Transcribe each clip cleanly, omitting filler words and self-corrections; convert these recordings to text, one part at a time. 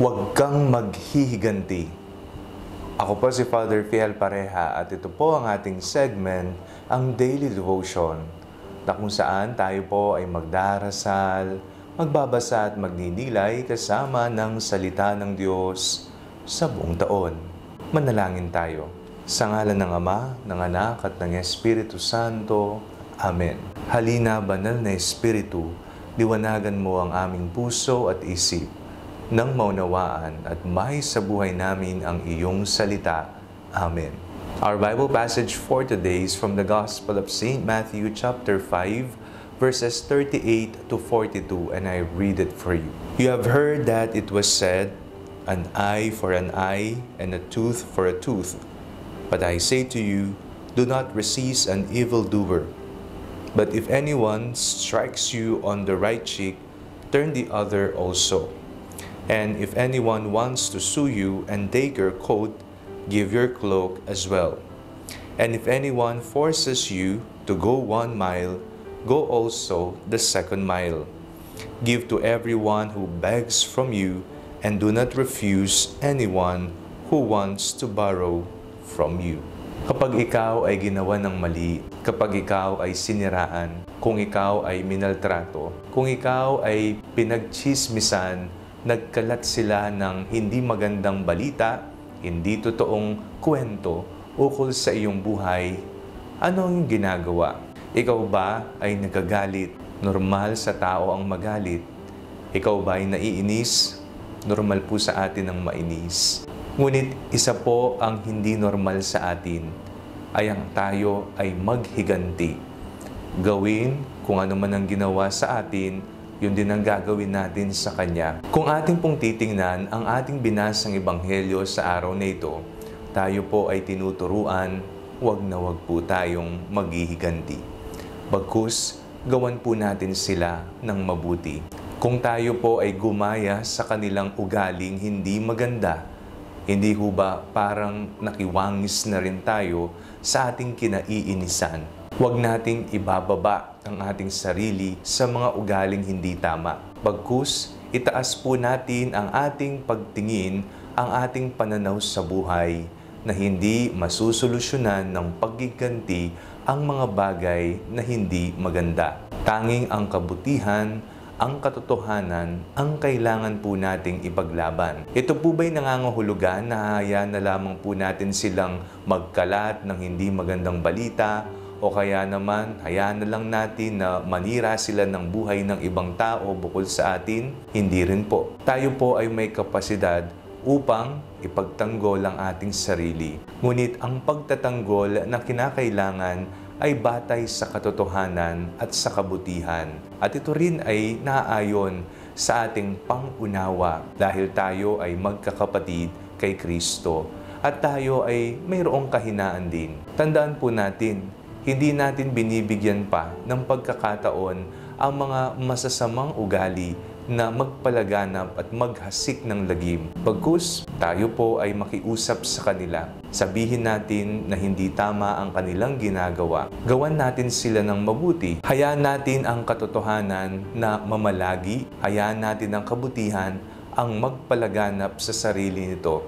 Huwag kang maghihiganti. Ako po si Father Fiel Pareha at ito po ang ating segment, ang Daily Devotion, na kung saan tayo po ay magdarasal, magbabasa at magninilay kasama ng salita ng Diyos sa buong taon. Manalangin tayo. Sa ngalan ng Ama, ng Anak at ng Espiritu Santo. Amen. Halina, banal na Espiritu, liwanagan mo ang aming puso at isip, nang maunawaan at may sa buhay namin ang iyong salita. Amen. Our Bible passage for today is from the Gospel of St. Matthew chapter 5, verses 38 to 42, and I read it for you. You have heard that it was said, an eye for an eye and a tooth for a tooth. But I say to you, do not resist an evildoer. But if anyone strikes you on the right cheek, turn the other also. And if anyone wants to sue you and take your coat, give your cloak as well. And if anyone forces you to go 1 mile, go also the 2nd mile. Give to everyone who begs from you, and do not refuse anyone who wants to borrow from you. Kapag ikaw ay ginawa ng mali, kapag ikaw ay siniraan, kung ikaw ay minaltrato, kung ikaw ay pinagchismisan, nagkalat sila ng hindi magandang balita, hindi totoong kwento ukol sa iyong buhay, ano ang ginagawa? Ikaw ba ay nagagalit? Normal sa tao ang magalit. Ikaw ba ay naiinis? Normal po sa atin ang mainis. Ngunit isa po ang hindi normal sa atin, ay ang tayo ay maghiganti. Gawin kung ano man ang ginawa sa atin, yun din ang gagawin natin sa Kanya. Kung ating pong titingnan ang ating binasang ebanghelyo sa araw na ito, tayo po ay tinuturuan, wag na wag po tayong maghihiganti. Bagkus, gawan po natin sila ng mabuti. Kung tayo po ay gumaya sa kanilang ugaling hindi maganda, hindi ho ba parang nakiwangis na rin tayo sa ating kinaiinisan? Huwag nating ibababa ang ating sarili sa mga ugaling hindi tama. Bagkus, itaas po natin ang ating pagtingin, ang ating pananaw sa buhay na hindi masusolusyonan ng paggiganti ang mga bagay na hindi maganda. Tanging ang kabutihan, ang katotohanan, ang kailangan po nating ipaglaban. Ito po ba'y nangangahulugan na hayaan na lamang po natin silang magkalat ng hindi magandang balita, o kaya naman, hayaan na lang natin na manira sila ng buhay ng ibang tao bukod sa atin? Hindi rin po. Tayo po ay may kapasidad upang ipagtanggol ang ating sarili. Ngunit ang pagtatanggol na kinakailangan ay batay sa katotohanan at sa kabutihan. At ito rin ay naaayon sa ating pangunawa dahil tayo ay magkakapatid kay Kristo at tayo ay mayroong kahinaan din. Tandaan po natin, hindi natin binibigyan pa ng pagkakataon ang mga masasamang ugali na magpalaganap at maghasik ng lagim. Bagkus, tayo po ay makiusap sa kanila. Sabihin natin na hindi tama ang kanilang ginagawa. Gawan natin sila ng mabuti. Hayaan natin ang katotohanan na mamalagi. Hayaan natin ang kabutihan ang magpalaganap sa sarili nito.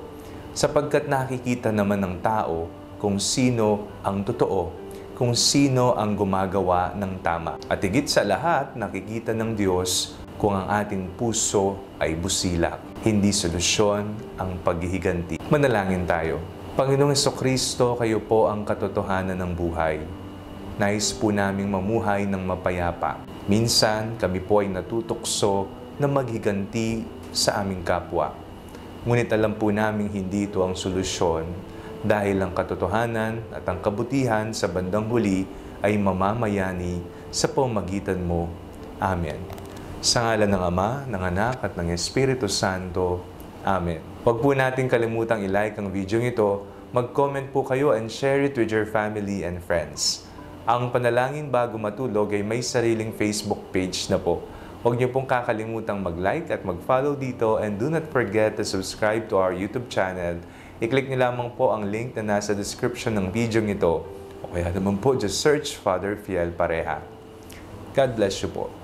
Sapagkat nakikita naman ng tao kung sino ang totoo, kung sino ang gumagawa ng tama. At higit sa lahat, nakikita ng Diyos kung ang ating puso ay busilak. Hindi solusyon ang paghihiganti. Manalangin tayo. Panginoong Jesucristo, kayo po ang katotohanan ng buhay. Nais po naming mamuhay ng mapayapa. Minsan, kami po ay natutokso na maghiganti sa aming kapwa. Ngunit alam po namin hindi ito ang solusyon dahil ang katotohanan at ang kabutihan sa bandang huli ay mamamayani sa pamamagitan mo. Amen. Sa ngalan ng Ama, ng Anak at ng Espiritu Santo. Amen. Huwag po natin kalimutang i-like ang video ito, mag-comment po kayo and share it with your family and friends. Ang Panalangin Bago Matulog ay may sariling Facebook page na po. Huwag niyo pong kakalimutang mag-like at mag-follow dito, and do not forget to subscribe to our YouTube channel. I-click niyo lamang po ang link na nasa description ng video ito. O kaya naman po, just search Father Fiel Pareha. God bless you po.